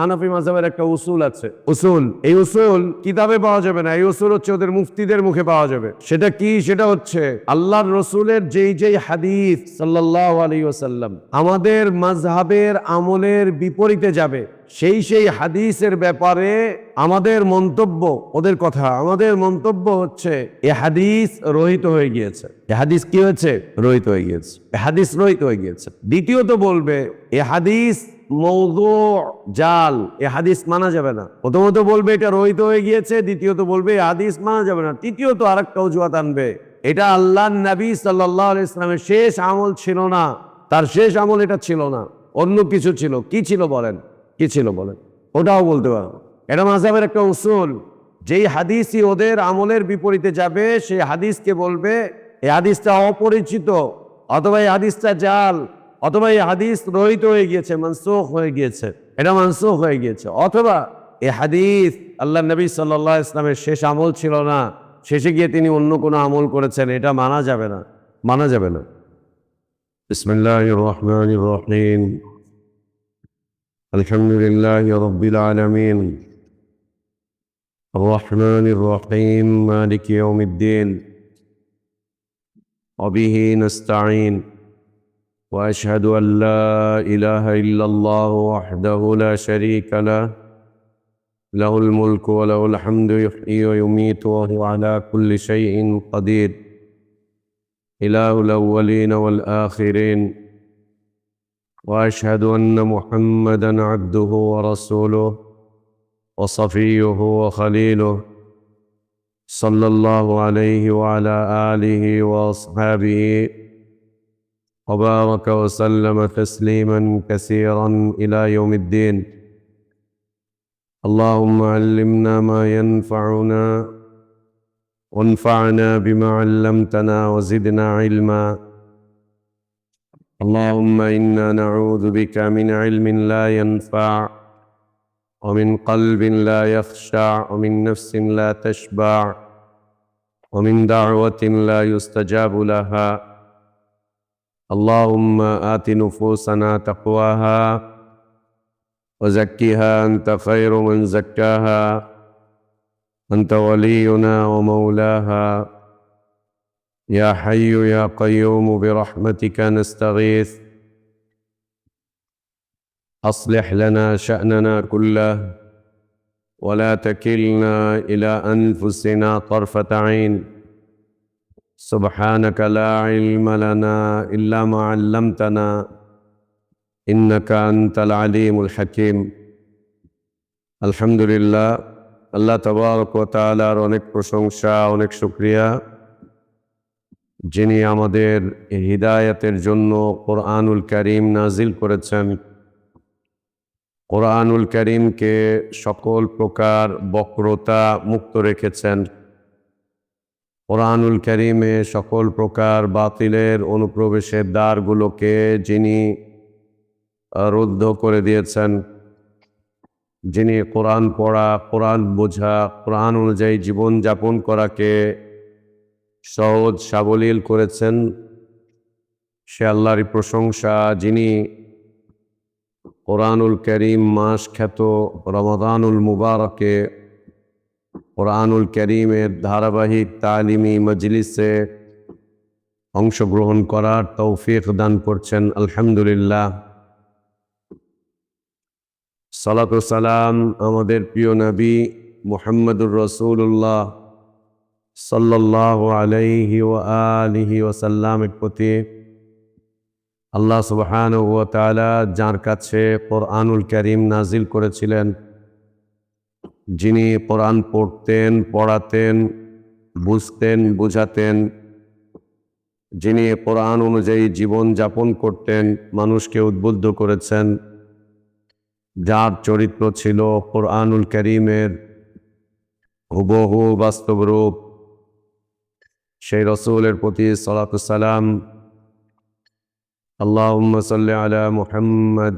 হানাফি মাযহাবের একটা উসুল আছে, উসুল। এই উসুল কিতাবে পাওয়া যাবে না, এই উসুল হচ্ছে ওদের মুফতিদের মুখে পাওয়া যাবে। সেটা কি? সেটা হচ্ছে আল্লাহর রসুলের যেই হাদিস সাল্লাল্লাহু আলাইহি ওয়াসাল্লাম আমাদের মাযহাবের আমলের বিপরীতে যাবে, সেই হাদিসের ব্যাপারে আমাদের মন্তব্য, ওদের কথা, আমাদের মন্তব্য হচ্ছে এ হাদিস রহিত হয়ে গিয়েছে। এ হাদিস কি হয়েছে? রহিত হয়ে গিয়েছে। এ হাদিস রহিত হয়ে গিয়েছে। দ্বিতীয়ত বলবে এ হাদিস মওদু, জাল, এ হাদিস মানা যাবে না। প্রথমত বলবে এটা রহিত হয়ে গিয়েছে, দ্বিতীয়ত বলবে এ হাদিস মানা যাবে না, তৃতীয়ত আরেকটা অজুহাত আনবে, এটা আল্লাহর নবী সাল্লাল্লাহু আলাইহি ওয়াসাল্লামের শেষ আমল ছিল না, তার শেষ আমল এটা ছিল না, অন্য কিছু ছিল। কি ছিল বলেন? কি ছিল বলেন? ওটাও বলতে পারো। এটা মাযহাবের একটা উসুল। যেই হাদিসই ওদের আমলের বিপরীতে যাবে সেই হাদিসকে বলবে এই হাদিসটা অপরিচিত, অথবা এই হাদিসটা জাল, অথবা এই হাদিস রহিত হয়ে গিয়েছে, মানসুখ হয়ে গিয়েছে, এটা মানসুখ হয়ে গিয়েছে, অথবা এই হাদিস আল্লাহ নবী সাল্লাল্লাহু আলাইহি ওয়াসাল্লামের শেষ আমল ছিল না, শেষে গিয়ে তিনি অন্য কোনো আমল করেছেন, এটা মানা যাবে না, মানা যাবে না। বিসমিল্লাহির রহমানির রহিম। আলহামদুলিল্লাহি রাব্বিল আলামিন। الرحمن الرحيم مالك يوم الدين وبه نستعين وأشهد أن لا إله إلا الله وحده لا شريك له له الملك وله الحمد يحيي ويميت وهو على كل شيء قدير إله الأولين والآخرين وأشهد أن محمدا عبده ورسوله وصفيه وخليله صلى الله عليه وعلى آله وأصحابه وبارك وسلم تسليما كثيرا إلى يوم الدين. اللهم علمنا ما ينفعنا وانفعنا بما علمتنا وزدنا علما. اللهم إنا نعوذ بك من علم لا ينفع ومن قلب لا يخشع ومن نفس لا تشبع ومن دعوة لا يستجاب لها. اللهم آت نفوسنا تقواها وزكها أنت خير من زكاها أنت ولينا ومولاها. يا حي يا قيوم برحمتك نستغيث أصلح لنا شأننا كله ولا تكلنا إلى أنفسنا طرفة عين. سبحانك لا علم لنا إلا ما علمتنا إنك أنت العليم الحكيم. الحمد لله, আল্লাহ তাবারক ওয়া তাআলার অনেক প্রশংসা, অনেক শুকরিয়া, যিনি আমাদের হিদায়াতের জন্য কোরআনুল কারীম নাজিল করেছেন। কোরআনুল কারীমকে সকল প্রকার বক্রতা মুক্ত রেখেছেন। কোরআনুল কারীমে সকল প্রকার বাতিলের অনুপ্রবেশের দ্বারগুলোকে যিনি রুদ্ধ করে দিয়েছেন, যিনি কোরআন পড়া, কোরআন বোঝা, কোরআন অনুযায়ী জীবন যাপন করাকে সহজ সাবলীল করেছেন, সে আল্লাহরই প্রশংসা, যিনি কোরআনুল কারীম মাস খ্যাত রমাদানুল মুবারকে কোরআনুল কারীমের ধারাবাহিক তালিমি মজলিসে অংশগ্রহণ করার তৌফিক দান করছেন। আলহামদুলিল্লাহ। সালাতু সালাম আমাদের প্রিয় নবী মুহাম্মদুর রাসূলুল্লাহ সাল্লাল্লাহু আলাইহি ওয়া আলিহি ওয়াসাল্লামের প্রতি। আল্লাহ সুবহানাহু ওয়া তাআলা যার কাছে কোরআনুল কারীম নাজিল করেছিলেন, যিনি কোরআন পড়তেন, পড়াতেন, বুঝতেন, বুঝাতেন, যিনি কোরআন অনুযায়ী জীবন যাপন করতেন, মানুষকে উদ্বুদ্ধ করেছেন, যার চরিত্র ছিল কোরআনুল কারীমের হুবহু বাস্তব রূপ, সেই রাসূলের প্রতি সালাতু সালাম। اللهم صل على محمد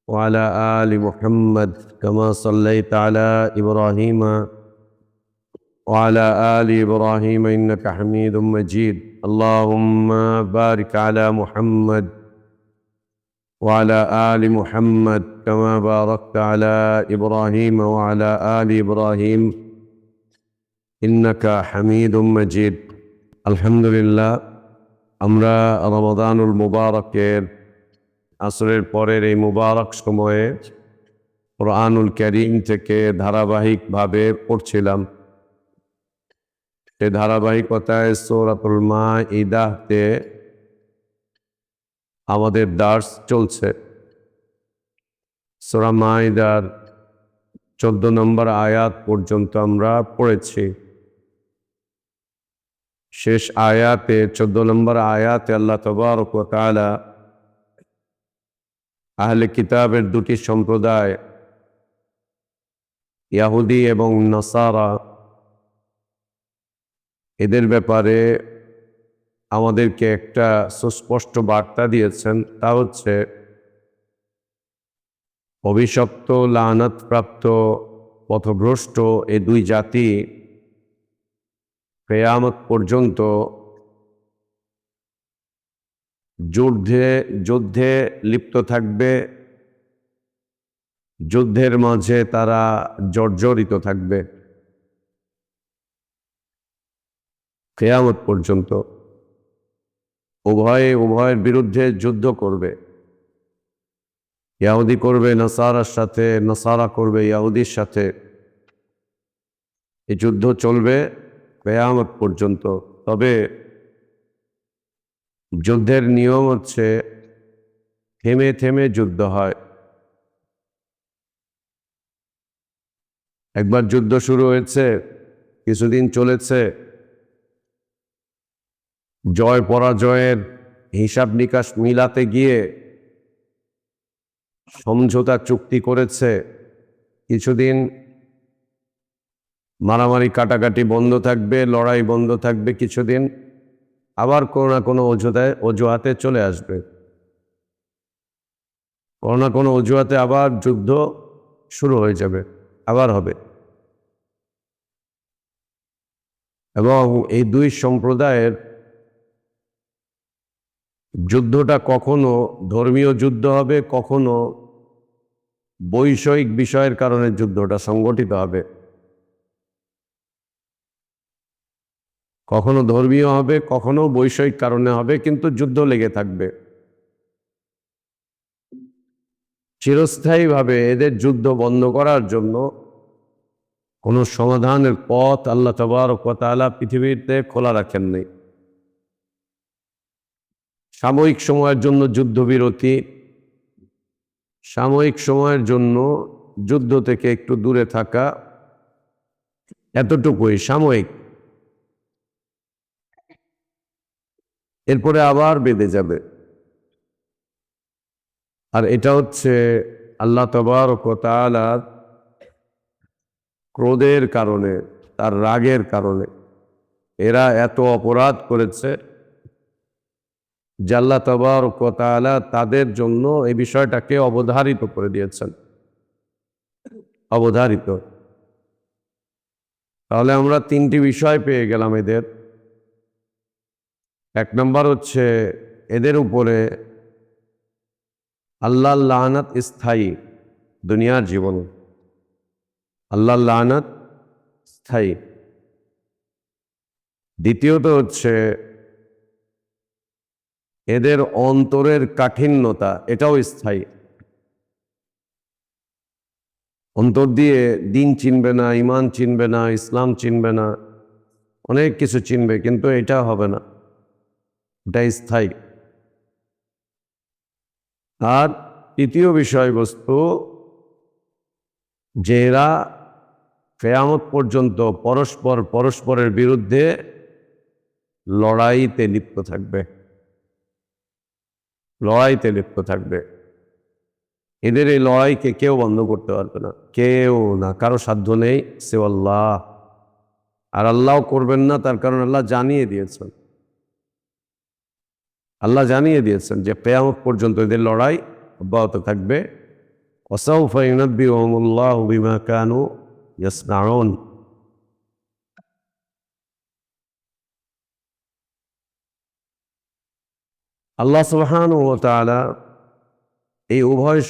وعلى آل محمد كما صليت على إبراهيم وعلى آل إبراهيم إنك حميد مجيد. اللهم بارك على محمد وعلى آل محمد كما باركت على إبراهيم وعلى آل إبراهيم إنك حميد مجيد الحمد لله আমরা রমাদানুল মুবারকের আসরের পরের এই মুবারক সময়ে কুরআনুল কারীম থেকে ধারাবাহিকভাবে পড়ছিলাম। এই ধারাবাহিকতায় সূরাতুল মাইদাতে আমাদের দার্স চলছে। সূরা মাইদার 14 নম্বর আয়াত পর্যন্ত আমরা পড়েছি। শেষ আয়াতে 14 নম্বর আয়াতে আল্লাহ তাবারক ওয়া তাআলা আহলে কিতাবের দুটি সম্প্রদায় ইহুদি এবং নাসারা এদের ব্যাপারে আমাদেরকে একটা সুস্পষ্ট বার্তা দিয়েছেন, তা হচ্ছে অভিশপ্ত লানাতপ্রাপ্ত পথভ্রষ্ট এই দুই জাতি কিয়ামত পর্যন্ত যুদ্ধে লিপ্ত থাকবে, যুদ্ধের মাঝে তারা জর্জরিত থাকবে কিয়ামত পর্যন্ত। উভয়ের বিরুদ্ধে যুদ্ধ করবে। ইহুদি করবে নাসারার সাথে, নাসারা করবে ইহুদির সাথে। এই যুদ্ধ চলবে কিয়ামত পর্যন্ত। তবে যুদ্ধের নিয়ম হচ্ছে থেমে থেমে যুদ্ধ হয়। একবার যুদ্ধ শুরু হয়েছে, কিছুদিন চলেছে, জয় পরাজয়ের হিসাব নিকাশ মিলাতে গিয়ে সমঝোতা চুক্তি করেছে, কিছুদিন মারামারি কাটাকাটি বন্ধ থাকবে, লড়াই বন্ধ থাকবে কিছুদিন, আবার কোনো না কোনো অজুহাতে চলে আসবে, কোনো না কোনো অজুহাতে আবার যুদ্ধ শুরু হয়ে যাবে, আবার হবে। এবং এই দুই সম্প্রদায়ের যুদ্ধটা কখনো ধর্মীয় যুদ্ধ হবে, কখনো বৈষয়িক বিষয়ের কারণে যুদ্ধটা সংগঠিত হবে। কখনো ধর্মীয় হবে, কখনো বৈষয়িক কারণে হবে, কিন্তু যুদ্ধ লেগে থাকবে। চিরস্থায়ীভাবে এদের যুদ্ধ বন্ধ করার জন্য কোনো সমাধানের পথ আল্লাহ তাবারক ওয়া তাআলা পৃথিবীতে খোলা রাখেননি। সাময়িক সময়ের জন্য যুদ্ধবিরতি, সাময়িক সময়ের জন্য যুদ্ধ থেকে একটু দূরে থাকা, এতটুকুই সাময়িক। এরপরে আবার বেঁধে যাবে। আর এটা হচ্ছে আল্লাহ তাবারক ওয়া তাআলার ক্রোধের কারণে, তার রাগের কারণে। এরা এত অপরাধ করেছে যে আল্লাহ তাবারক ওয়া তাআলা তাদের জন্য এই বিষয়টাকে অবধারিত করে দিয়েছেন, অবধারিত। তাহলে আমরা তিনটি বিষয় পেয়ে গেলাম এদের। এক নম্বর হচ্ছে এদের উপরে আল্লাহর লানত স্থায়ী, দুনিয়ার জীবনে আল্লাহর লানত স্থায়ী। দ্বিতীয়ত হচ্ছে এদের অন্তরের কাঠিন্যতা, এটাও স্থায়ী। অন্তর দিয়ে দিন চিনবে না, ইমান চিনবে না, ইসলাম চিনবে না, অনেক কিছু চিনবে, কিন্তু এটা হবে না, এটা স্থায়ী। আর তৃতীয় বিষয়বস্তু, যে এরা কিয়ামত পর্যন্ত পরস্পরের বিরুদ্ধে লড়াইতে লিপ্ত থাকবে, লড়াইতে লিপ্ত থাকবে। এদের এই লড়াইকে কেউ বন্ধ করতে পারবে না, কেউ না, কারো সাধ্য নেই সে আল্লাহ। আর আল্লাহ করবেন না, তার কারণ আল্লাহ জানিয়ে দিয়েছেন, আল্লাহ জানিয়ে দিয়েছেন যে কিয়ামত পর্যন্ত এদের লড়াই অব্যাহত থাকবে। ওয়াসাউফা ইউনাব্বিউহুমুল্লাহু বিমা কানু ইয়াসনাউন। আল্লাহ সুবহানাহু ওয়া তাআলা এই উভয়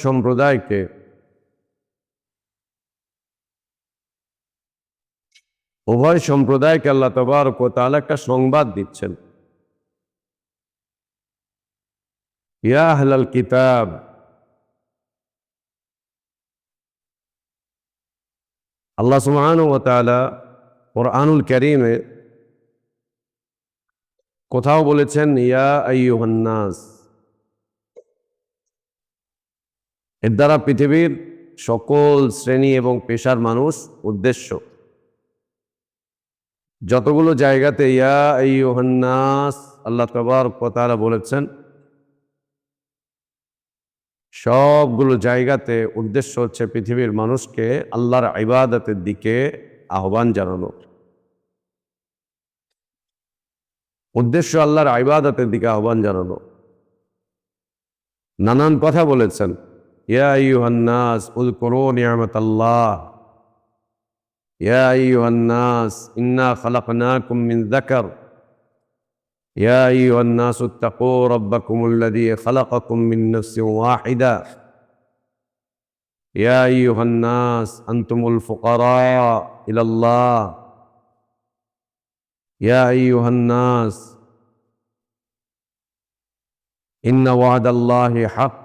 সম্প্রদায়কে আল্লাহ তাবারক ওয়া তাআলা একটা সংবাদ দিচ্ছেন, ইয়া আহলাল কিতাব, আল্লাহ সুবহানাহু ওয়া তাআলা কুরআনুল কারীমে কোথাও বলেছেন ইয়া আইয়ুহান নাস। এর দ্বারা পৃথিবীর সকল শ্রেণী এবং পেশার মানুষ উদ্দেশ্য। যতগুলো জায়গাতে ইয়া আইয়ুহান নাস আল্লাহ তাবারক ওয়া তাআলা বলেছেন, সবগুলো জায়গাতে উদ্দেশ্য হচ্ছে পৃথিবীর মানুষকে আল্লাহর ইবাদতের দিকে আহ্বান জানানো। উদ্দেশ্য আল্লাহর ইবাদতের দিকে আহ্বান জানানো। নানান কথা বলেছেন, ইয়া আইয়ুহান নাস উযকুরু নি'মাতাল্লাহ, ইয়া আইয়ুহান নাস ইন্না খালাকনাকুম মিন যাকার, ইয়া আইয়ুহান নাস ইত্তাকু রাব্বাকুমুল্লাযী খালাকাকুম মিন নাফসিন ওয়াহিদা, ইয়া আইয়ুহান নাস আনতুমুল ফুকারা ইলাল্লাহ, ইয়া আইয়ুহান নাস ইন্না ওয়া'দাল্লাহি হক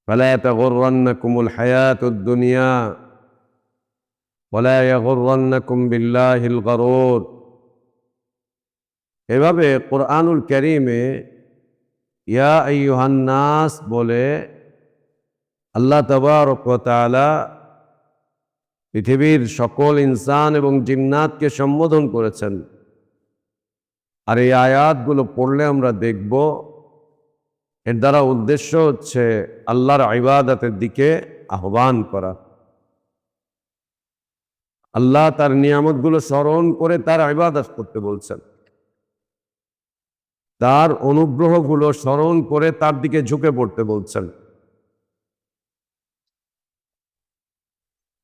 ফালা তাগুররান্নাকুমুল হায়াতুদ দুনিয়া ওয়ালা ইয়াগুররান্নাকুম বিল্লাহিল গরুর। এভাবে কুরআনুল কারীমে ইয়া আইয়ুহান নাস বলে আল্লাহ তাবারক ওয়া তাআলা পৃথিবীর সকল ইনসান এবং জিন্নাতকে সম্বোধন করেছেন। আর এই আয়াতগুলো পড়লে আমরা দেখব এর দ্বারা উদ্দেশ্য হচ্ছে আল্লাহর ইবাদতের দিকে আহ্বান করা। আল্লাহ তার নিয়ামতগুলো স্মরণ করে তার ইবাদত করতে বলছেন, তার অনুগ্রহগুলো স্মরণ করে তার দিকে ঝুঁকে পড়তে বলছেন,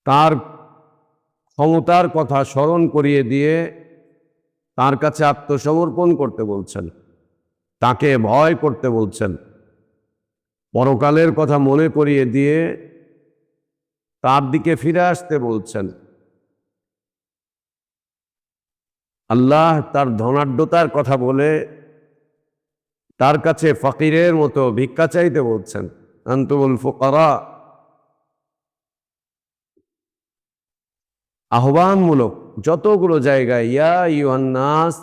তার ক্ষমতার কথা স্মরণ করিয়ে দিয়ে তার কাছে আত্মসমর্পণ করতে বলছেন, তাকে ভয় করতে বলছেন, পরকালের কথা মনে করিয়ে দিয়ে তার দিকে ফিরে আসতে বলছেন। আল্লাহ তার ধনাঢ্যতার কথা বলে তার কাছে ফকিরের মতো ভিক্ষা চাইতে বলছেন, আনতুমুল ফুকারা। আহ্বানমূলক যতগুলো জায়গায় ইয়া আইয়ুহান নাস,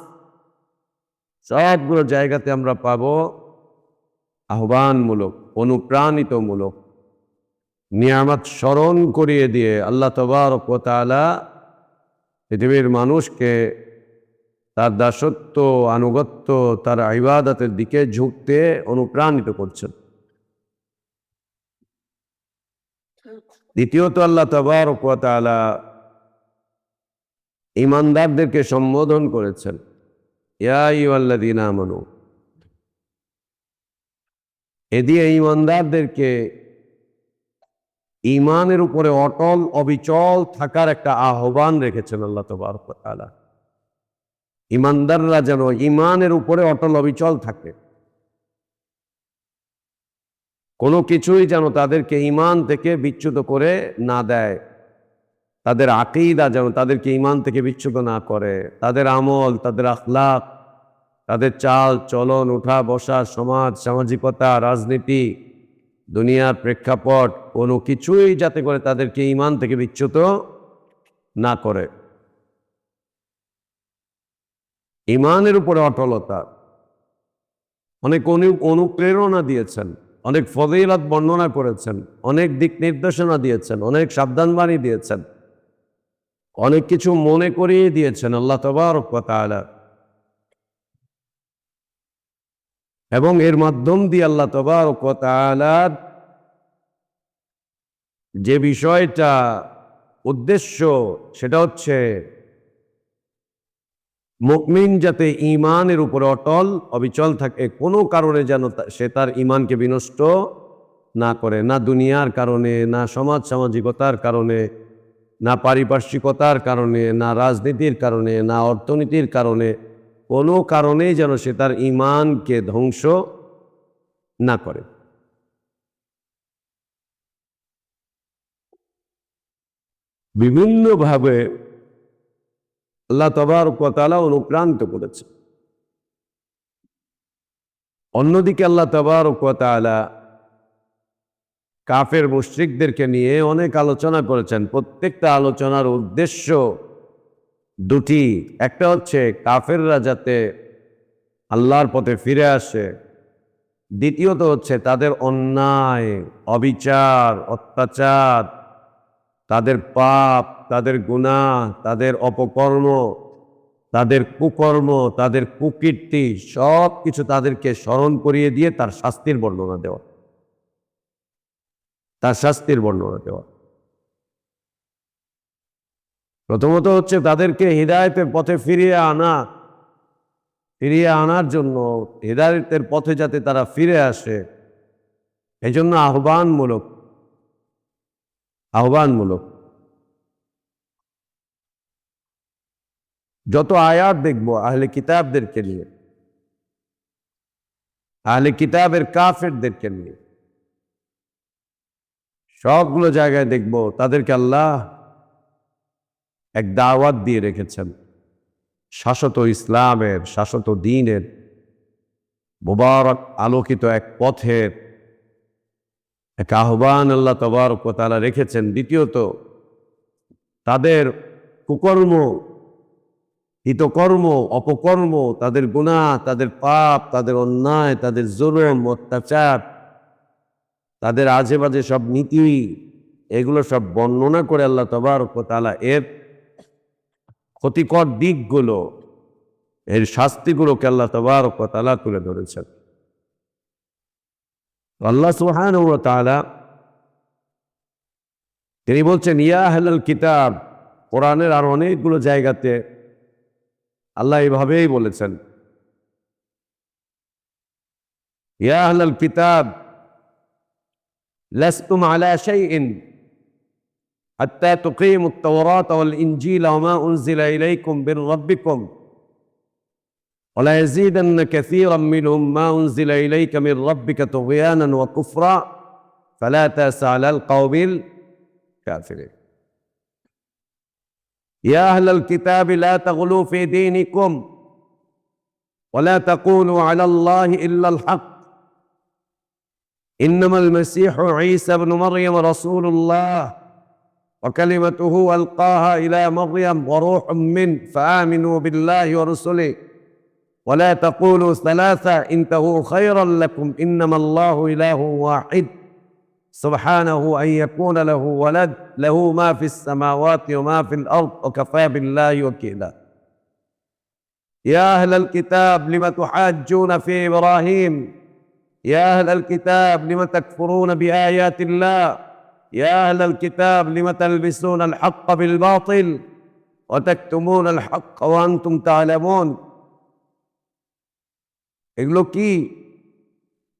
সবগুলো জায়গাতে আমরা পাবো আহ্বানমূলক, অনুপ্রাণিতমূলক, নিয়ামত স্মরণ করিয়ে দিয়ে আল্লাহ তাবারক ওয়া তাআলা পৃথিবীর মানুষকে তার দাসত্ব, আনুগত্য, তার ইবাদতের দিকে ঝুঁকতে অনুপ্রাণিত করছেন। দ্বিতীয়ত আল্লাহ তাবারক ওয়া তাআলা ঈমানদারদেরকে সম্বোধন করেছেন, ইয়া আইয়ুহাল্লাযীনা আমানু। এ দিয়ে ঈমানদারদেরকে ঈমানের উপরে অটল অবিচল থাকার একটা আহ্বান রেখেছেন আল্লাহ তাবারক ওয়া তাআলা। ঈমানদাররা যেন ঈমানের উপরে অটল অবিচল থাকে, কোনো কিছুই যেন তাদেরকে ঈমান থেকে বিচ্যুত করে না দেয়, তাদের আকীদা যেন তাদেরকে ঈমান থেকে বিচ্যুত না করে, তাদের আমল, তাদের আখলাক, তাদের চাল চলন, উঠা বসা, সমাজ, সামাজিকতা, রাজনীতি, দুনিয়ার প্রেক্ষাপট, কোনো কিছুই যাতে করে তাদেরকে ঈমান থেকে বিচ্যুত না করে। ঈমানের উপরে অটলতা। অনেক অনুপ্রেরণা দিয়েছেন, অনেক ফজিলত বর্ণনা করেছেন, অনেক দিক নির্দেশনা দিয়েছেন, অনেক সাবধানবাণী দিয়েছেন, অনেক কিছু মনে করিয়ে দিয়েছেন আল্লাহ তাবারক ওয়া তাআলা। এবং এর মাধ্যম দিয়ে আল্লাহ তাবারক ওয়া তাআলা যে বিষয়টা উদ্দেশ্য, সেটা হচ্ছে মুমিন যাতে ঈমানের উপরে অটল অবিচল থাকে, কোনো কারণে যেন সে তার ঈমানকে বিনষ্ট না করে, না দুনিয়ার কারণে, না সমাজ সামাজিকতার কারণে, না পারিপার্শ্বিকতার কারণে, না রাজনীতির কারণে, না অর্থনীতির কারণে, কোনো কারণেই যেন সে তার ঈমানকে ধ্বংস না করে। বিভিন্নভাবে আল্লাহ তাবারক ওয়া তাআলা অনুপ্রাণিত করেছে। অন্যদিকে আল্লাহ তাবারক ওয়া তাআলা কাফের মুশরিকদেরকে নিয়ে অনেক আলোচনা করেছেন। প্রত্যেকটা আলোচনার উদ্দেশ্য দুটি। একটা হচ্ছে কাফেররা যাতে আল্লাহর পথে ফিরে আসে, দ্বিতীয়ত হচ্ছে তাদের অন্যায়, অবিচার, অত্যাচার, তাদের পাপ, তাদের গুনাহ, তাদের অপকর্ম, তাদের কুকর্ম, তাদের কুকীর্তি সব কিছু তাদেরকে স্মরণ করিয়ে দিয়ে তার শাস্তির বর্ণনা দেওয়া, তার শাস্তির বর্ণনা দেওয়া। প্রথমত হচ্ছে তাদেরকে হিদায়াতের পথে ফিরিয়ে আনার জন্য, হিদায়াতের পথে যাতে তারা ফিরে আসে, এই জন্য আহ্বানমূলক যত আয়াত দেখব আহলে কিতাবদেরকে নিয়ে, আহলে কিতাবের কাফেরদেরকে নিয়ে, সবগুলো জায়গায় দেখব তাদেরকে আল্লাহ এক দাওয়াত দিয়ে রেখেছেন, শাশ্বত ইসলামের, শাশ্বত দ্বীনের, মুবারক আলোকিত এক পথের এক আহ্বান আল্লাহ তাবারক ওয়া তাআলা রেখেছেন। দ্বিতীয়ত তাদের কুকর্ম, হিতকর্ম, অপকর্ম, তাদের গুনাহ, তাদের পাপ, তাদের অন্যায়, তাদের জুলুম, অত্যাচার, তাদের আজে বাজে সব নীতি, এগুলো সব বর্ণনা করে আল্লাহ তাবারক ওয়া তাআলা এর ক্ষতিকর দিকগুলো, এর শাস্তিগুলোকে আল্লাহ তাবারক ওয়া তাআলা তুলে ধরেছেন। আল্লাহ সুবহানাহু ওয়া তাআলা তিনি বলছেন, ইয়া আহলাল কিতাব। কোরআনের আর অনেকগুলো জায়গাতে আল্লাহ এইভাবেই বলেছেন, ইয়া আহলাল কিতাব লাস্তুম আলা শাইইন হাত্তা তুকিমুত তাওরাত ওয়াল ইনজিল ওয়া মা উনজিলা ইলাইকুম মির রাব্বিকুম ওয়া লা ইয়াজিদান্না কাসীরাম মিনহুম মা উনজিলা ইলাইকা মির রাব্বিকা তুগয়ানান ওয়া কুফরা ফালা তাসা আলাল কওমিল কাফিরিন। يا أهل الكتاب لا تغلوا في دينكم ولا تقولوا على الله إلا الحق إنما المسيح عيسى بن مريم رسول الله وكلمته ألقاها إلى مريم وروح منه فآمنوا بالله ورسله ولا تقولوا ثلاثة انتهوا خيرا لكم إنما الله إله واحد سبحانه أن يكون له ولد له ما في السماوات وما في الأرض وكفى بالله وكيلا يا أهل الكتاب لم تحاجون في إبراهيم يا أهل الكتاب لم تكفرون بآيات الله يا أهل الكتاب لم تلبسون الحق بالباطل وتكتمون الحق وأنتم تعلمون। এগুলো কি?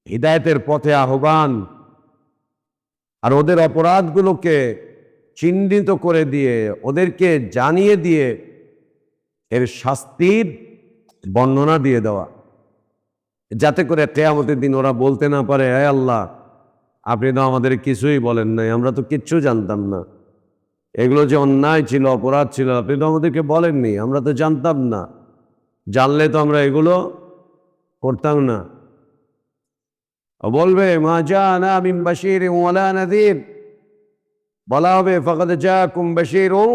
হিদায়াতের পথে আহ্বান, আর ওদের অপরাধগুলোকে চিহ্নিত করে দিয়ে, ওদেরকে জানিয়ে দিয়ে এর শাস্তির বর্ণনা দিয়ে দেওয়া, যাতে করে কিয়ামতের দিন ওরা বলতে না পারে, হে আল্লাহ আপনি তো আমাদের কিছুই বলেন নাই, আমরা তো কিচ্ছু জানতাম না, এগুলো যে অন্যায় ছিল, অপরাধ ছিল, আপনি তো আমাদেরকে বলেননি, আমরা তো জানতাম না, জানলে তো আমরা এগুলো করতাম না। বলবে মা জানা মিন বাশীরিন ওয়ালা নাযীর, বলা হবে ফাকাদ জাআকুম বাশীরুন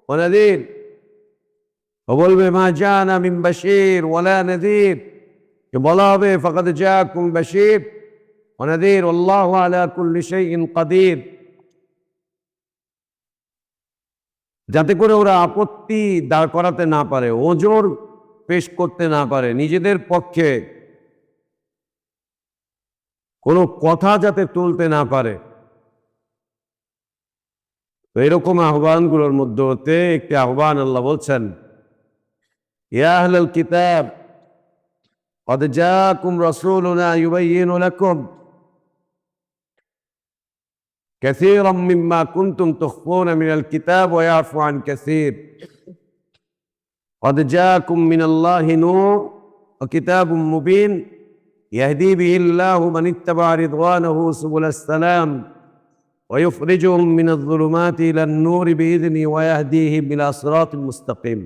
ওয়া নাযীর। বলবে মা জানা মিন বাশীর ওয়ালা নাযীর, বলা হবে ফাকাদ জাআকুম বাশীর ওয়া নাযীর আল্লাহু আলা কুল্লি শাইইন কাদির। যাতে করে ওরা আপত্তি দাঁড় করাতে না পারে, ওজোর পেশ করতে না পারে, নিজেদের পক্ষে কোনো কথা যাতে তুলতে না পারে। তো এরকম আহ্বানগুলোর মধ্যে হতে একটি আহ্বান আল্লাহ বলছেন, ইয়া আহলাল কিতাব قد جاءكم رسولنا يبين لكم كثيرا مما كنتم تخفون من الكتاب ويعفو عن كثير قد جاءكم من الله نور وكتاب مبين يهدي به الله من اتبع رضوانه سبل السلام ويخرجهم من الظلمات إلى النور بإذنه ويهديهم إلى صراط مستقيم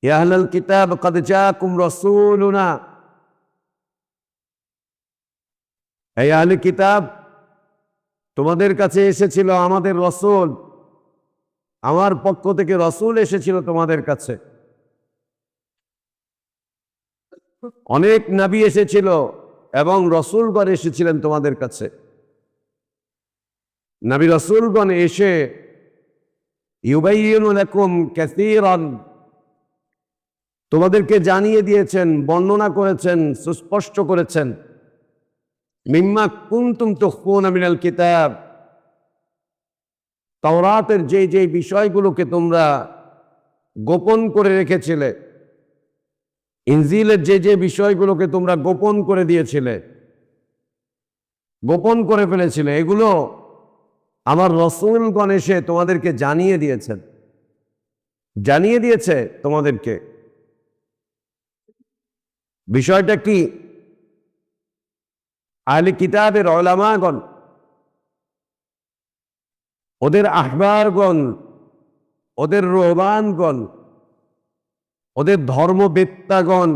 يا أهل الكتاب قد جاءكم رسولنا এই আহলে কিতাব, তোমাদের কাছে এসেছিল আমাদের রসূল, আমার পক্ষ থেকে রসূল এসেছিল তোমাদের কাছে। অনেক নবী এসেছিল এবং রসূলগণ এসেছিলেন তোমাদের কাছে। নবী রসূলগণ এসে ইউবাইয়িনু লাকুম কাসীরান, তোমাদেরকে জানিয়ে দিয়েছেন, বর্ণনা করেছেন, সুস্পষ্ট করেছেন। মিম্মা কুনতুম তুখফুনা মিনাল কিতাব, তাওরাতের যে যে বিষয়গুলোকে তোমরা গোপন করে রেখেছিলে, ইনজিলের যে যে বিষয়গুলোকে তোমরা গোপন করে দিয়েছিলে, গোপন করে ফেলেছিলে, এগুলো আমার রসূলগণ এসে তোমাদেরকে জানিয়ে দিয়েছেন, জানিয়ে দিয়েছে তোমাদেরকে। বিষয়টা কি? আহলে কিতাবের উলামাগণ, ওদের আহবারগণ, ওদের রুহবানগণ, ওদের ধর্মবেত্তাগণ,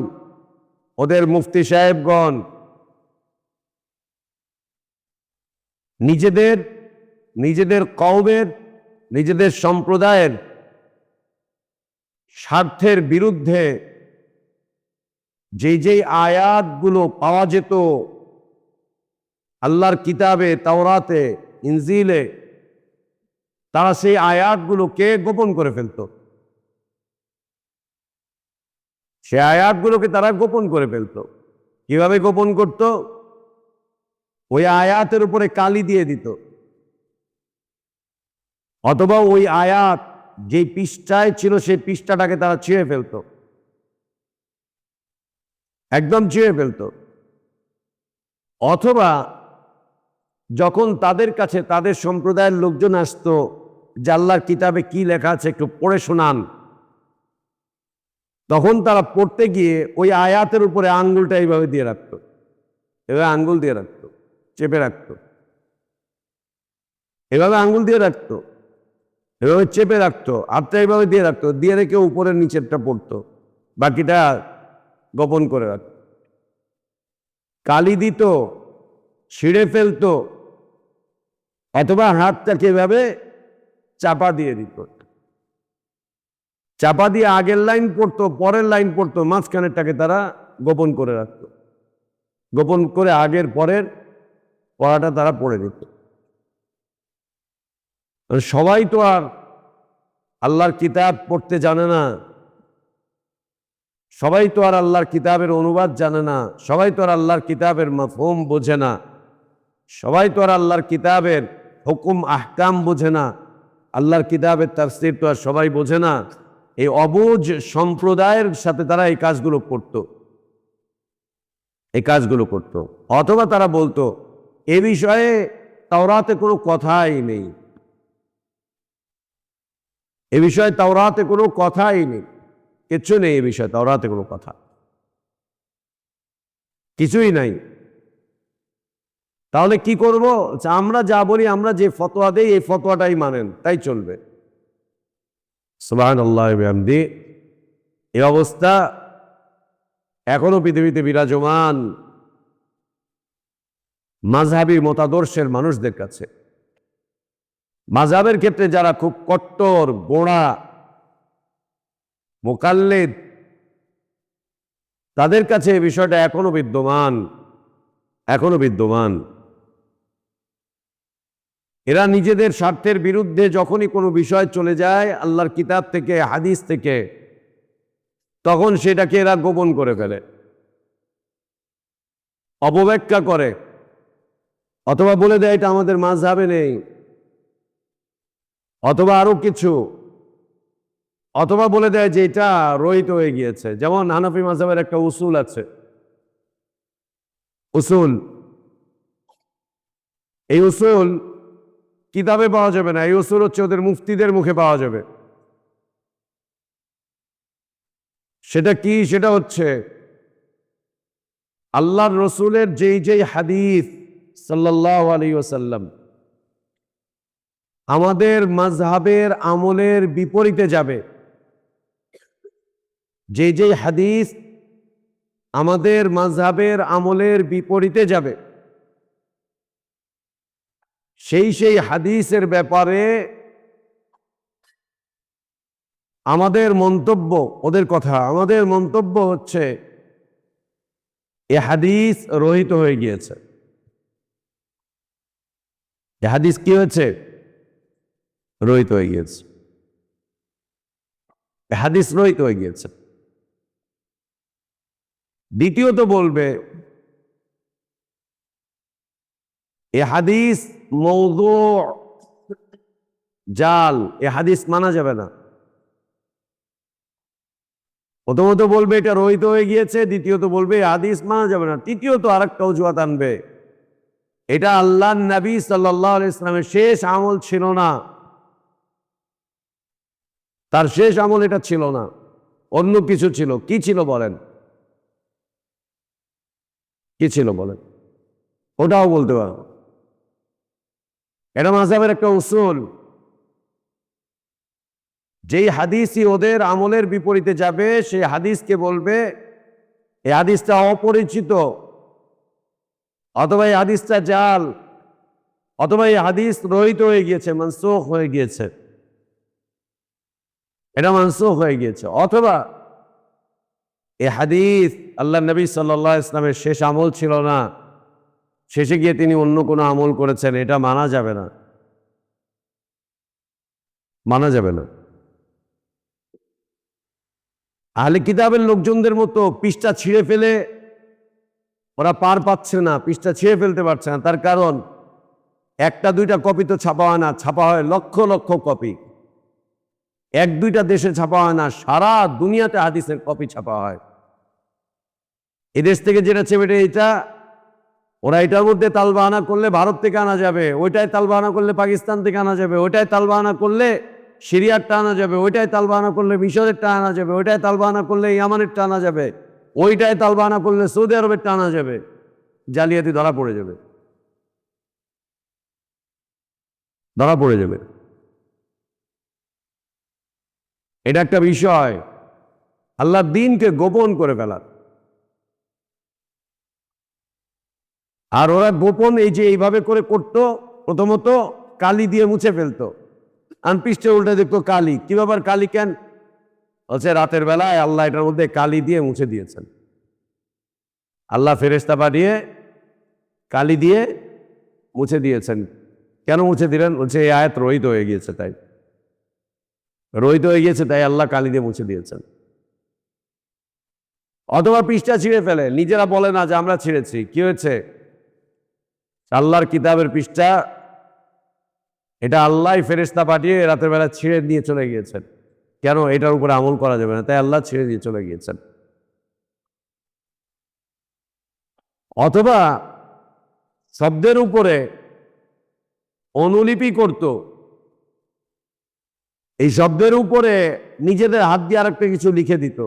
ওদের মুফতি সাহেবগণ নিজেদের কওমের, নিজেদের সম্প্রদায়ের স্বার্থের বিরুদ্ধে যেই আয়াতগুলো পাওয়া যেত আল্লাহর কিতাবে, তাওরাতে, ইনজিলে, তারা সেই আয়াতগুলোকে গোপন করে ফেলত। সে আয়াতগুলোকে তারা গোপন করে ফেলত। কিভাবে গোপন করত? ওই আয়াতের উপরে কালি দিয়ে দিত, অথবা ওই আয়াত যে পৃষ্ঠায় ছিল সেই পৃষ্ঠাটাকে তারা ছিঁড়ে ফেলত, একদম ছিঁড়ে ফেলত। অথবা যখন তাদের কাছে তাদের সম্প্রদায়ের লোকজন আসতো যে আল্লাহর কিতাবে কি লেখা আছে একটু পড়ে শোনান, তখন তারা পড়তে গিয়ে ওই আয়াতের উপরে আঙ্গুলটা এইভাবে দিয়ে রাখত, এভাবে আঙ্গুল দিয়ে রাখত, চেপে রাখত, এভাবে আঙ্গুল দিয়ে রাখত, এভাবে চেপে রাখতো, হাতটা এইভাবে দিয়ে রাখতো, দিয়ে রেখে উপরের নিচেরটা পড়তো, বাকিটা গোপন করে রাখত। কালি দিত, ছিঁড়ে ফেলতো, অথবা হাতটাকে এভাবে চাপা দিয়ে দিত। চাপা দিয়ে আগের লাইন পড়তো, পরের লাইন পড়তো, মাঝখানেরটাকে তারা গোপন করে রাখত। গোপন করে আগের পরের পড়াটা তারা পড়ে দিত। সবাই তো আর আল্লাহর কিতাব পড়তে জানে না, সবাই তো আর আল্লাহর কিতাবের অনুবাদ জানে না, সবাই তো আর আল্লাহর কিতাবের মাফহুম বোঝে না, সবাই তো আর আল্লাহর কিতাবের হুকুম আহকাম বোঝে না, আল্লাহর কিতাবের তাফসীর তো আর সবাই বোঝে না। এই অবুঝ সম্প্রদায়ের সাথে তারা এই কাজগুলো করত, এই কাজগুলো করত। অথবা তারা বলতো এ বিষয়ে তাওরাতে কোনো কথাই নেই, এ বিষয়ে তাওরাতে কোনো কথাই নেই, কিচ্ছু নেই এ বিষয়ে, তাওরাতে কোনো কথা কিছুই নাই। তাহলে কি করব? আমরা যা বলি, আমরা যে ফতোয়া দেই এই ফতোয়াটাই মানেন, তাই চলবে। সুবহানাল্লাহি ওয়া বিহামদিহি। এই অবস্থা এখনো পৃথিবীতে বিরাজমান মাযহাবী মতাদর্শের মানুষদের কাছে। মাযহাবের ক্ষেত্রে যারা খুব কট্টর, গোঁড়া, মুকাল্লিদ, তাদের কাছে এই বিষয়টা এখনো বিদ্যমান, এখনো বিদ্যমান। এরা নিজেদের স্বার্থের বিরুদ্ধে যখনই কোনো বিষয় চলে যায় আল্লাহর কিতাব থেকে, হাদিস থেকে, তখন সেটাকে এরা গোপন করে ফেলে, অপব্যাখ্যা করে, অথবা বলে দেয় এটা আমাদের মাযহাবে নেই, অথবা আরো কিছু, অথবা বলে দেয় যে এটা রহিত হয়ে গিয়েছে। যেমন হানাফি মাযহাবের একটা উসুল আছে, উসুল, এই উসুল কিতাবে পাওয়া যাবে না, এই উসুল হচ্ছে ওদের মুফতিদের মুখে পাওয়া যাবে। সেটা কি? সেটা হচ্ছে আল্লাহর রসুলের যেই যেই হাদিস সাল্লাল্লাহু আলাইহি ওয়াসাল্লাম আমাদের মাযহাবের আমলের বিপরীতে যাবে, যে যে হাদিস আমাদের মাযহাবের আমলের বিপরীতে যাবে, সেই সেই হাদিসের ব্যাপারে আমাদের মন্তব্য, ওদের কথা, আমাদের মন্তব্য হচ্ছে এ হাদিস রহিত হয়ে গিয়েছে। এ হাদিস কি হয়েছে? রহিত হয়ে গিয়েছে। এ হাদিস রহিত হয়ে গিয়েছে। দ্বিতীয়ত বলবে এ হাদিস মওদু', জাল, এ হাদিস মানা যাবে না। প্রথমত বলবে এটা রহিত হয়ে গিয়েছে, দ্বিতীয়ত বলবে হাদিস মানা যাবে না, তৃতীয়ত আরেকটা অজুহাত আনবে, এটা আল্লাহর নবী সাল্লাল্লাহু আলাইহি ওয়াসাল্লামের শেষ আমল ছিল না, তার শেষ আমল এটা ছিল না, অন্য কিছু ছিল। কি ছিল বলেন? কি ছিল বলেন? ওটাও বলতে পারো। এটা মাযহাবের একটা উসুল। যেই হাদিসই ওদের আমলের বিপরীতে যাবে সেই হাদিসকে বলবে এই হাদিসটা অপরিচিত, অথবা এই হাদিসটা জাল, অথবা এই হাদিস রহিত হয়ে গিয়েছে, মানসুখ হয়ে গিয়েছে, এটা মানসুখ হয়ে গিয়েছে, অথবা এই হাদিস আল্লাহ নবী সাল্লাল্লাহু আলাইহি ওয়াসাল্লামের শেষ আমল ছিল না, শেষে গিয়ে তিনি অন্য কোনো আমল করেছেন, এটা মানা যাবে না, মানা যাবে না। আহলে কিতাবের লোকজনদের মতো পৃষ্ঠা ছিঁড়ে ফেলে ওরা পার পাচ্ছে না, পৃষ্ঠা ছিঁড়ে ফেলতে পারছে না। তার কারণ একটা দুইটা কপি তো ছাপা হয় না, ছাপা হয় লক্ষ লক্ষ কপি। এক দুইটা দেশে ছাপা হয় না, সারা দুনিয়াতে হাদিসের কপি ছাপা হয়। এদেশ থেকে যেটা চেপে এটা, ওরা এটার মধ্যে তালবাহানা করলে ভারত থেকে আনা যাবে, ওইটাই তালবাহানা করলে পাকিস্তান থেকে আনা যাবে, ওইটাই তালবাহানা করলে সিরিয়ারটা আনা যাবে, ওইটাই তালবাহানা করলে মিশরেরটা আনা যাবে, ওইটাই তালবাহানা করলে ইয়ামানেরটা আনা যাবে, ওইটাই তালবাহানা করলে সৌদি আরবেরটা আনা যাবে। জালিয়াতি ধরা পড়ে যাবে, ধরা পড়ে যাবে। এটা একটা বিষয়, আল্লাহর দ্বীনকে গোপন করে ফেলার। আর ওরা গোপন এই যে এইভাবে করে করতো, প্রথমত কালি দিয়ে মুছে ফেলতো, আনপৃষ্ঠে উল্টে দেখতো কালি। কি ব্যাপার, কালি কেন? হচ্ছে রাতের বেলায় আল্লাহ এটার মধ্যে কালি দিয়ে মুছে দিয়েছেন। আল্লাহ ফেরেশতা পাঠিয়ে কালি দিয়ে মুছে দিয়েছেন। কেন মুছে দিলেন? বলছে এই আয়াত রহিত হয়ে গিয়েছে, তাই রহিত হয়ে গিয়েছে, তাই আল্লাহ কালি দিয়ে মুছে দিয়েছেন। অথবা পৃষ্ঠা ছিঁড়ে ফেলে, নিজেরা বলে না যে আমরা ছিঁড়েছি। কি হয়েছে? আল্লাহর কিতাবের পৃষ্ঠা, এটা আল্লাহ ফেরেশতা পাঠিয়ে রাতের বেলা ছিঁড়ে নিয়ে চলে গিয়েছেন। কেন? এটার উপরে আমল করা যাবে না, তাই আল্লাহ ছিঁড়ে দিয়ে চলে গিয়েছেন। অথবা শব্দের উপরে অনুলিপি করত, এই শব্দের উপরে নিজেদের হাত দিয়ে আরেকটা কিছু লিখে দিত,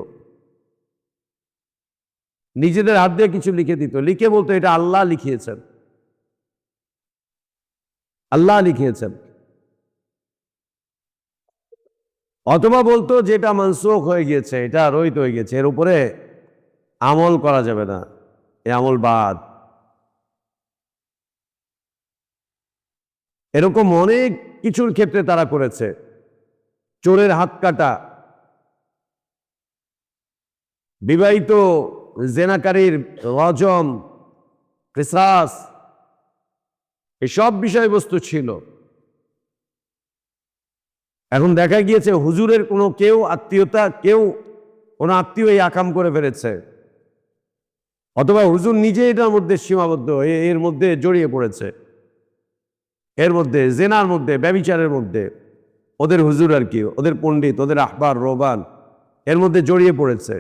নিজেদের হাত দিয়ে কিছু লিখে দিত, লিখে বলতো এটা আল্লাহ লিখিয়েছেন, আল্লাহ লিখিয়েছেন। অথবা বলতো যে এটা মানসুখ হয়ে গিয়েছে, এটা রহিত হয়ে গেছে, এর উপরে আমল করা যাবে না, এ আমল বাদ। এরকম অনেক কিছুর ক্ষেত্রে তারা করেছে। চোরের হাত কাটা, বিবাহিত জেনাকারীর রজম, কিসাস, এসব বিষয়বস্তু ছিল। এখন দেখা গিয়েছে হুজুরের কোনো কেউ আত্মীয় এই আকাম করে ফেলেছে, অথবা হুজুর নিজে এটার মধ্যে সীমাবদ্ধ, এর মধ্যে জড়িয়ে পড়েছে, এর মধ্যে জেনার মধ্যে, ব্যভিচারের মধ্যে ওদের হুজুর আর কি, ওদের পণ্ডিত, ওদের আহবার রোবান এর মধ্যে জড়িয়ে পড়েছে।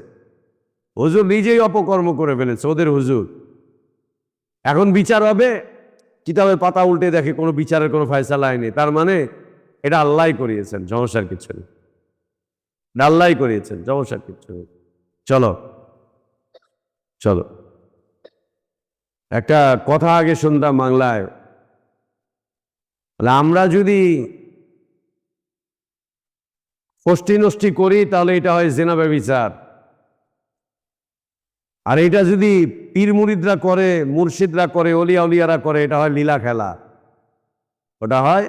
হুজুর নিজেই অপকর্ম করে ফেলেছে, ওদের হুজুর। এখন বিচার হবে, কিতাবের পাতা উল্টে দেখে কোনো বিচারের কোনো ফয়সালা হয়নি, তার মানে এটা আল্লাহ করিয়েছেন, সমস্যার কিছু নেই, আল্লাহ করিয়েছেন, সমস্যার কিছু নেই। চলো চলো একটা কথা আগে শুনতাম বাংলায়, আমরা যদি ফষ্টি নষ্টি করি তাহলে এটা হয় জিনা ব্যভিচার, আর এটা যদি পীর মুরিদরা করে, মুর্শিদরা করে, অলিয়া উলিয়ারা করে, এটা হয় লীলা খেলা। ওটা হয়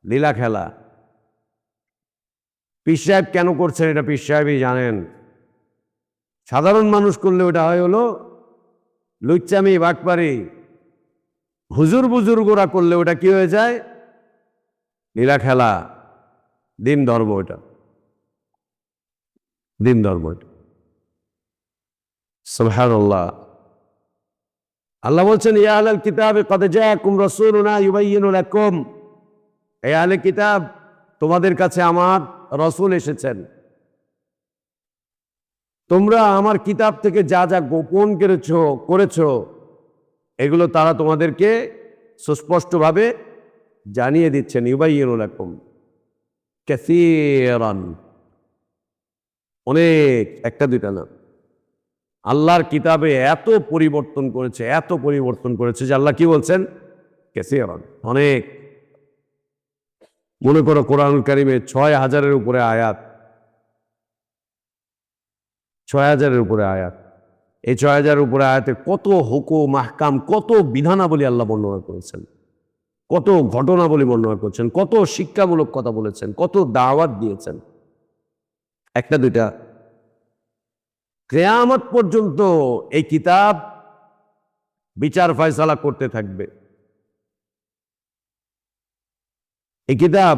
লীলা খেলা। পীর সাহেব কেন করছেন এটা পীর সাহেবই জানেন। সাধারণ মানুষ করলে ওটা হয় হলো লুচ্চামি বাটপারি। হুজুর বুজুর্গরা করলে ওটা কি হয়ে যায়? লীলা খেলা, দিন ধর্ম। ওটা দিন ধর্ম। সুবহানাল্লাহ। আল্লাহ বলছেন, ইয়া আহলাল কিতাব ক্বাদ জাআকুম রাসূলুনা ইউবাইয়িনু লাকুম, হে আহলে কিতাব, তোমাদের কাছে আমার রাসূল এসেছেন, তোমরা আমার কিতাব থেকে যা যা গোপন করেছো এগুলো তারা তোমাদেরকে সুস্পষ্টভাবে জানিয়ে দিচ্ছেন। ইউবাইয়িনু লাকুম কাসীরান, অনেক, একটা দুইটা না। আল্লাহর কিতাবে এত পরিবর্তন করেছে, এত পরিবর্তন করেছে যে আল্লাহ কি বলছেন? কাসীরান, অনেক। মনে করো কোরআনুল কারীমে ৬,০০০-এর উপরে আয়াত, ৬,০০০-এর উপরে আয়াত। এই ৬,০০০-এর উপরে আয়াতে কত হুকুম আহকাম, কত বিধানাবলী আল্লাহ বর্ণনা করেছেন, কত ঘটনাবলী বর্ণনা করেছেন, কত শিক্ষামূলক কথা বলেছেন, কত দাওয়াত দিয়েছেন। একটা দুইটা, কিয়ামত পর্যন্ত এই কিতাব বিচার ফয়সালা করতে থাকবে। এই কিতাব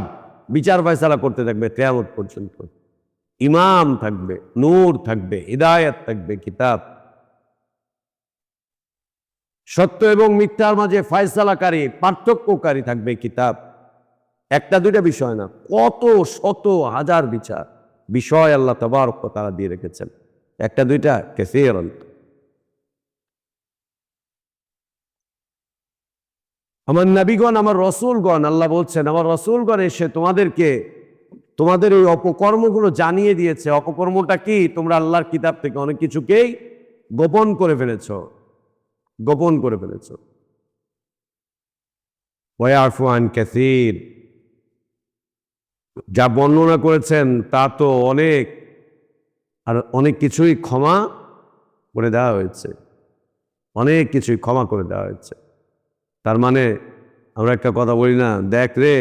বিচার ফয়সালা করতে থাকবে কিয়ামত পর্যন্ত। ইমাম থাকবে, নূর থাকবে, হিদায়াত থাকবে কিতাব। সত্য এবং মিথ্যার মাঝে ফয়সালাকারী, পার্থক্যকারী থাকবে কিতাব। একটা দুইটা বিষয় না, কত শত হাজার বিষয় আল্লাহ তাবারক ওয়া তাআলা দিয়ে রেখেছেন। একটা দুইটা, কাসীরান। আমার নবীগণ, আমার রসুলগণ, আল্লাহ বলছেন আমার রসুলগণ এসে তোমাদেরকে তোমাদের এই অপকর্মগুলো জানিয়ে দিয়েছে। অপকর্মটা কি? তোমরা আল্লাহর কিতাব থেকে অনেক কিছুকেই গোপন করে ফেলেছ, গোপন করে ফেলেছ। ওয়ায়াফু আন কাসীর, যা বর্ণনা করেছেন তা তো অনেক, আর অনেক কিছুই ক্ষমা করে দেওয়া হয়েছে, অনেক কিছুই ক্ষমা করে দেওয়া হয়েছে। তার মানে আমরা একটা কথা বলি না, দেখ রে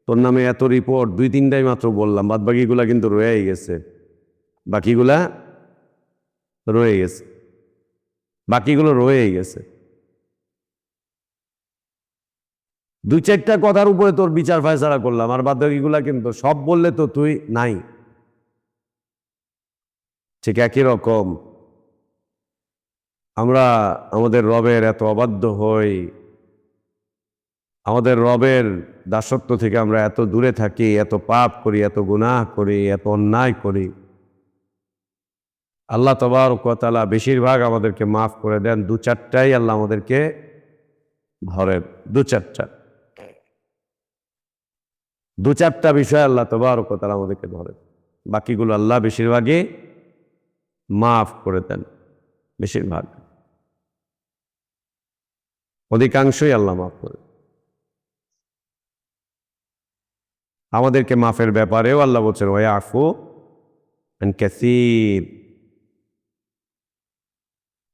তোর নামে এত রিপোর্ট, 2-3টাই মাত্র বললাম, বাদ বাকিগুলা কিন্তু রয়েই গেছে, বাকিগুলা রয়ে গেছে, বাকিগুলো রয়েই গেছে। 2-4টা কথার উপরে তোর বিচার ফয়সালা করলাম, আর বাদ বাকিগুলা কিন্তু সব বললে তো তুই নাই। ঠিক একই রকম আমরা আমাদের রবের এত অবাধ্য হই, আমাদের রবের দাসত্ব থেকে আমরা এত দূরে থাকি, এত পাপ করি, এত গুনাহ করি, এত অন্যায় করি। আল্লাহ তাবারক ওয়া তাআলা বেশিরভাগ আমাদেরকে মাফ করে দেন। 2-4টাই আল্লাহ আমাদেরকে ধরেন, 2-4টা বিষয় আল্লাহ তাবারক ওয়া তাআলা আমাদেরকে ধরেন, বাকিগুলো আল্লাহ বেশিরভাগই মাফ করে দেন। বেশিরভাগ, অধিকাংশই আল্লাহ মাফ করে। আমাদেরকে মাফের ব্যাপারেও আল্লাহ বলছেন ওয়ায়াফু আন কাসীর,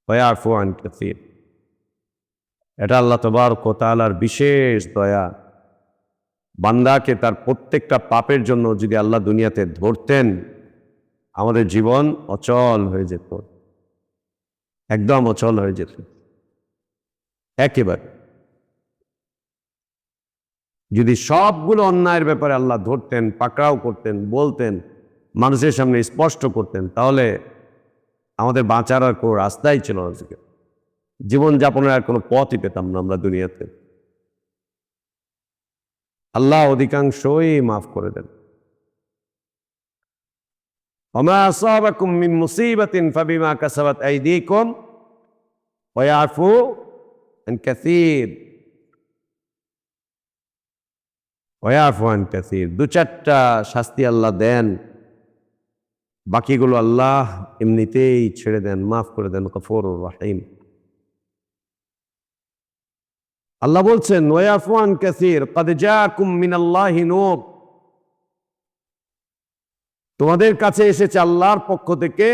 ওয়ায়াফু আন কাসীর। এটা আল্লাহ তাবারক ওয়া তাআলার বিশেষ দয়া। বান্দাকে তার প্রত্যেকটা পাপের জন্য যদি আল্লাহ দুনিয়াতে ধরতেন, আমাদের জীবন অচল হয়ে যেত, একদম অচল হয়ে যেত একেবারে। যদি সবগুলো অন্যায়ের ব্যাপারে আল্লাহ ধরতেন, পাকড়াও করতেন, বলতেন, মানুষের সামনে স্পষ্ট করতেন, তাহলে আমাদের বাঁচার আর কোনো রাস্তাই ছিল না, জীবনযাপনের আর কোনো পথই পেতাম না আমরা দুনিয়াতে। আল্লাহ অধিকাংশই মাফ করে দেন। ওমা আসাবাকুম মিন মুসিবাতিন ফাবিমা কাসাবাত আইদিকুম ওয়া ইয়াফু আন কাসীর, ওয়া ইয়াফু আন কাসীর। 2-4টা শাস্তি আল্লাহ দেন, বাকিগুলো আল্লাহ এমনিতেই ছেড়ে দেন, মাফ করে দেন। গফুরুর রহিম। আল্লাহ বলছেন ওয়ায়াফু আন কাসীর ক্বাদ জাআকুম মিনাল্লাহি নূর, তোমাদের কাছে এসেছে আল্লাহর পক্ষ থেকে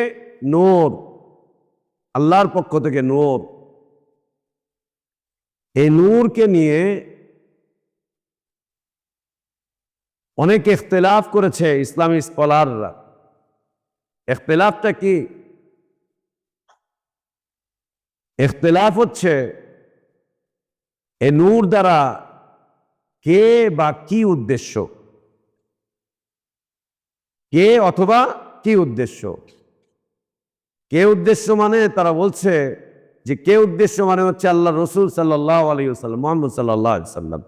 নূর, আল্লাহর পক্ষ থেকে নূর। এই নূরকে নিয়ে অনেক ইখতিলাফ করেছে ইসলামী স্কলাররা। ইখতিলাফটা কি? ইখতিলাফ হচ্ছে এই নূর দ্বারা কে বা কি উদ্দেশ্য, কে অথবা কি উদ্দেশ্য। কে উদ্দেশ্য মানে তারা বলছে যে কে উদ্দেশ্য মানে হচ্ছে আল্লাহ রসুল সাল্লাল্লাহু আলাইহি ওয়াসাল্লাম, মুহাম্মদ সাল্লাল্লাহু আলাইহি ওয়াসাল্লাম।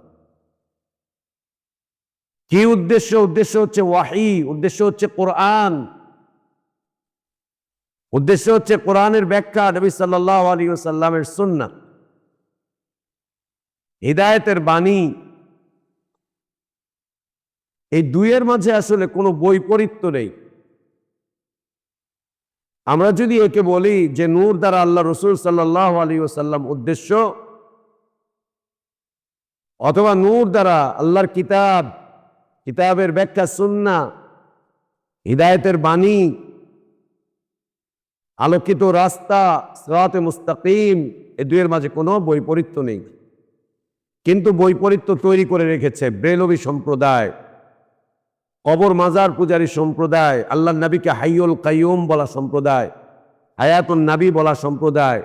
কি উদ্দেশ্য? উদ্দেশ্য হচ্ছে ওয়াহী, উদ্দেশ্য হচ্ছে কোরআন, উদ্দেশ্য হচ্ছে কোরআনের ব্যাখ্যা, নবী সাল্লাল্লাহু আলাইহি ওয়াসাল্লামের সুন্নাহ, হিদায়াতের বাণী। এই দুইয়ের মাঝে আসলে কোনো বৈপরীত্য নেই। আমরা যদি একে বলি যে নূর দ্বারা আল্লাহ রসুল সাল্লাল্লাহু আলাইহি ওয়াসাল্লাম উদ্দেশ্য, অথবা নূর দ্বারা আল্লাহর কিতাব, কিতাবের ব্যাখ্যা, সুন্নাহ, হিদায়াতের বাণী, আলোকিত রাস্তা, সিরাতে মুস্তাকিম, এই দুইয়ের মাঝে কোনো বৈপরীত্য নেই। কিন্তু বৈপরীত্য তৈরি করে রেখেছে বেলবি সম্প্রদায়, কবর মাজার পূজারী সম্প্রদায়, আল্লাহ নবীকে হাইয়ুল কাইয়ুম বলা সম্প্রদায়, হায়াতুন নবী বলা সম্প্রদায়,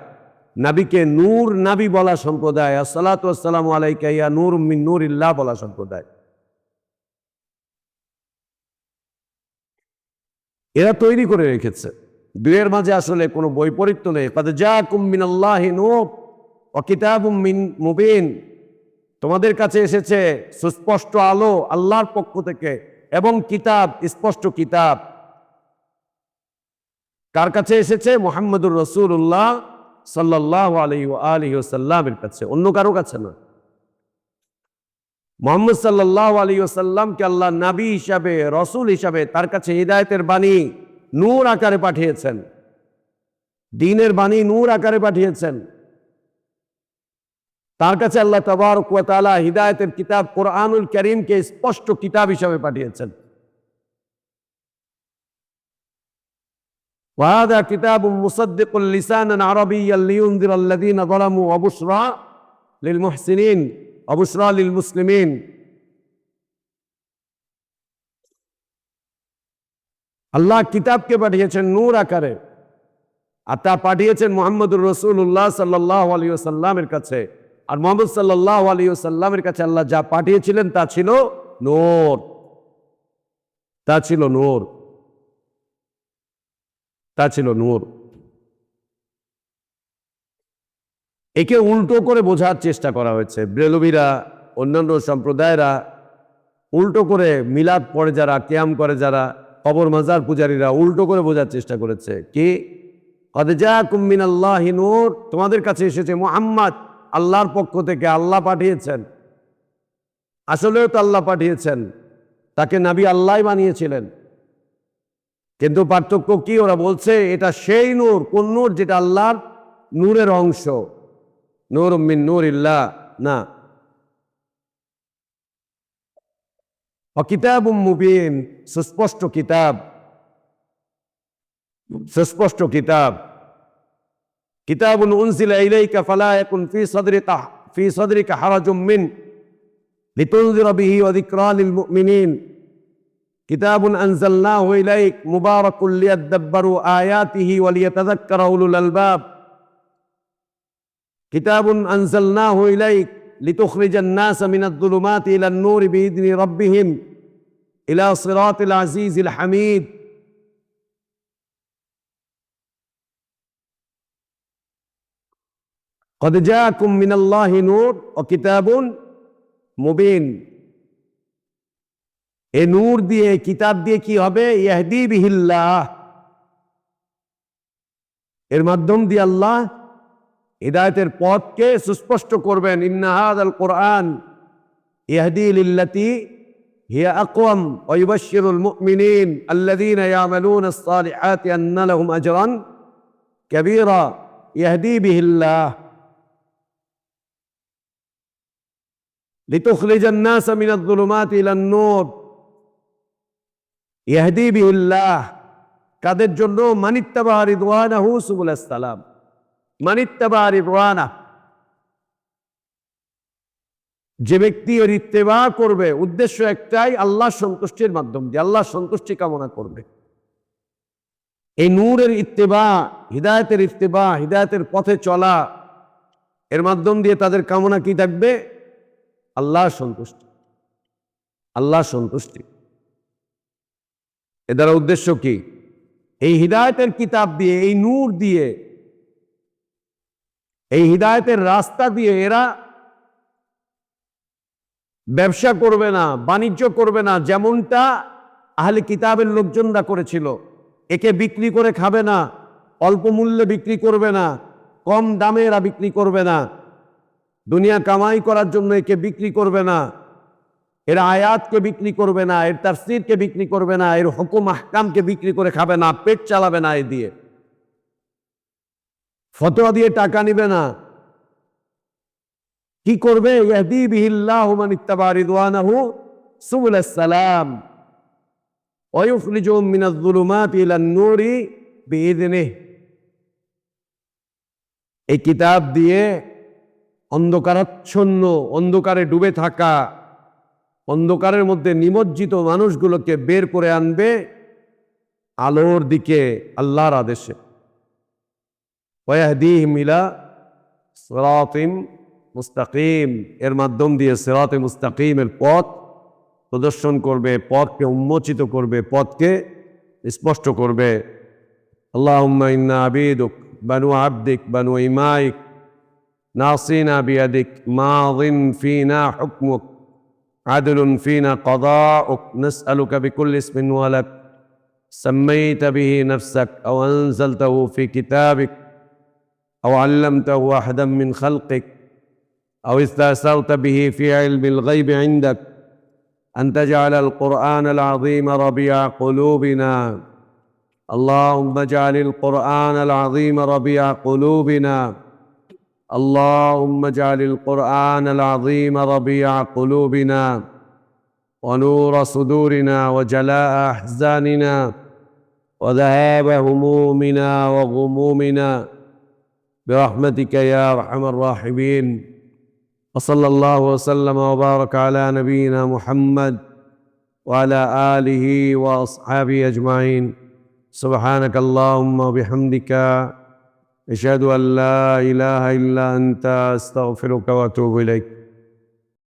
নবীকে নূর নবী বলা সম্প্রদায়, আসসালাতু ওয়াসসালামু আলাইকা ইয়া নূর মিন নূরিল্লাহ বলা সম্প্রদায়। এরা তৈরি করে রেখেছে। দুইয়ের মাঝে আসলে কোনো বৈপরীত্য নেই। ক্বাদ জাআকুম মিনাল্লাহি নূর ওয়া কিতাবুম মুবিন, তোমাদের কাছে এসেছে সুস্পষ্ট আলো আল্লাহর পক্ষ থেকে এবং কিতাব, স্পষ্ট কিতাব। কার কাছে এসেছে? মুহাম্মদুর রাসূলুল্লাহ সাল্লাল্লাহু আলাইহি ওয়া আলিহি ওয়াসাল্লামের কাছে, অন্য কারো কাছে না। মুহাম্মদ সাল্লাল্লাহু আলাইহি ওয়াসাল্লামকে আল্লাহ নবী হিসাবে, রাসূল হিসাবে তার কাছে হিদায়াতের বাণী নূর আকারে পাঠিয়েছেন, দ্বীনের বাণী নূর আকারে পাঠিয়েছেন। তার কাছে আল্লাহ তাবারক ওয়া তাআলা হিদায়াতের কিতাব কোরআনুল কারীমকে স্পষ্ট কিতাব হিসাবে পাঠিয়েছেন। وهذا كتاب مصدق لسانا عربيا لينذر الذين ظلموا وبشرى للمحسنين وبشرى للمسلمين। আল্লাহ কিতাবকে পাঠিয়েছেন নূর আকারে, আর তা পাঠিয়েছেন মুহাম্মদুর রাসূলুল্লাহ সাল্লাল্লাহু আলাইহি ওয়াসাল্লামের কাছে। আর মুহাম্মদ সাল্লাল্লাহু আলাইহি ওয়াসাল্লামের কাছে আল্লাহ যা পাঠিয়েছিলেন তা ছিল নূর, তা ছিল নূর, তা ছিল নূর। একে উল্টো করে বোঝার চেষ্টা করা হয়েছে। ব্রেলভিরা, অন্যান্য সম্প্রদায়েরা উল্টো করে, মিলাদ পড়ে যারা, কিয়াম করে যারা, কবর মাজার পূজারীরা উল্টো করে বোঝার চেষ্টা করেছে কি, ক্বাদ জাআকুম মিনাল্লাহি নূর, তোমাদের কাছে এসেছে মুহাম্মদ, আল্লাহর পক্ষ থেকে, আল্লাহ পাঠিয়েছেন। আসলেও তো আল্লাহ পাঠিয়েছেন, তাকে নবী আল্লাহই বানিয়েছিলেন। কিন্তু পার্থক্য কি? ওরা বলছে এটা সেই নূর। কোন নূর? যেটা আল্লাহর নূরের অংশ, নূর মিন নূরিল্লাহ না। ওয়া কিতাবুম মুবিন, সুস্পষ্ট কিতাব, সুস্পষ্ট কিতাব। কিতাবুন উনজিলা ইলাইকা ফালা ইয়াকুন ফি সাদরিকা হারাজুম মিন লিতুনজিরা বিহি ওয়া যিকরা লিল মুমিনিন। কিতাবুন আনজালনাহু ইলাইক মুবারাকুল লিয়াদাব্বারু আয়াতিহি ওয়া লিয়াতাযাক্কারা উলুল আলবাব। কিতাবুন আনজালনাহু ইলাইক লিতুখরিজান নাসা মিনাদ যুলুমাতি ইলান নূরি বিইذনি রাব্বিহিম ইলা সিরাতিল আজিজিল হামিদ। ক্বাদ জাআকুম মিনাল্লাহি নূর ওয়া কিতাবুন মুবিন। এই নূর দিয়ে, কিতাব দিয়ে কি হবে? ইয়াহদি বিহিল্লাহ, এর মাধ্যম দিয়ে আল্লাহ হিদায়াতের পথকে সুস্পষ্ট করবেন। ইন্না হাযাল কুরআন ইয়াহদি লিল্লাতী হিয়া আকওয়াম ওয়া ইউবাশশিরুল মুমিনিন আল্লাযীনা ইয়ামালুনাস সালিহাতি আন্না লাহুম আজরান কাবীরা ইয়াহদি বিহিল্লাহ। লিতুখরিজান নাসা মিনাজ যুলুমাতি ইলান নূর ইয়াহদি বিহিল্লাহ। কাদের জন্য? মানিত্তাবা রিদওয়ানাহু সুবুলাস সালাম। মানিত্তাবা রিদওয়ানাহু, যে ব্যক্তি ওর ইত্তেবা করবে, উদ্দেশ্য একটাই, আল্লাহ সন্তুষ্টির মাধ্যম দিয়ে আল্লাহ সন্তুষ্টি কামনা করবে। এই নূরের ইত্তেবা, হিদায়াতের ইত্তেবা, হিদায়াতের পথে চলা, এর মাধ্যম দিয়ে তাদের কামনা কি থাকবে? আল্লাহ সন্তুষ্টি, আল্লাহ সন্তুষ্টি। এ দ্বারা উদ্দেশ্য কি? এই হিদায়াতের কিতাব দিয়ে, এই নূর দিয়ে, এই হিদায়াতের রাস্তা দিয়ে এরা ব্যবসা করবে না, বাণিজ্য করবে না, যেমনটা আহলে কিতাবের লোকজনরা করেছিল। একে বিক্রি করে খাবে না, অল্প মূল্যে বিক্রি করবে না, কম দামে এরা বিক্রি করবে না, দুনিয়া কামাই করার জন্য একে বিক্রি করবে না, এর আয়াতকে বিক্রি করবে না, এর তাফসীরকে বিক্রি করবে না, এর হুকুম আহকামকে বিক্রি করে খাবে না, পেট চালাবে না, এ দিয়ে ফতোয়া দিয়ে টাকা নিবে না। কি করবে? ইয়াহদি বিহিল্লাহু মান ইত্তাবা রিদওয়ানাহু সুবুলাস সালাম ওয়া ইখরিজুহুম মিনাজ যুলুমাতি ইলান নূরি বিইذনিহি। এই কিতাব দিয়ে অন্ধকারাচ্ছন্ন, অন্ধকারে ডুবে থাকা, অন্ধকারের মধ্যে নিমজ্জিত মানুষগুলোকে বের করে আনবে আলোর দিকে আল্লাহর আদেশে। ওয়া ইয়াহদিহিম ইলা সিরাতিম মুস্তাকিম, এর মাধ্যম দিয়ে সিরাতে মুস্তাকিমের পথ প্রদর্শন করবে, পথকে উন্মোচিত করবে, পথকে স্পষ্ট করবে। আল্লাহুম্মা ইন্না আবিদুক বানু আবদিক বানু ইমাইক নাসিনা বিয়াদিক মাযিন ফিনা হুকমুক আদলুন ফিনা কদাউক নাসআলুকা বিকুল্লি ইসমিন ওয়া লাক সাম্মাইতা বিহি নাফসাক আও আনজালতাহু ফি কিতাবিক আও আল্লামতাহু আহাদাম মিন খালকিক أو استأثرت به في علم الغيب عندك أن تجعل القرآن العظيم ربيع قلوبنا. اللهم اجعل القرآن العظيم ربيع قلوبنا. اللهم اجعل القرآن العظيم ربيع قلوبنا ونور صدورنا وجلاء أحزاننا وذهاب همومنا وغمومنا برحمتك يا أرحم الراحمين. وصلى الله وسلم وبارك على نبينا محمد وعلى آله وأصحابه أجمعين. سبحانك اللهم وبحمدك أشهد أن لا إله إلا أنت أستغفرك وأتوب إليك.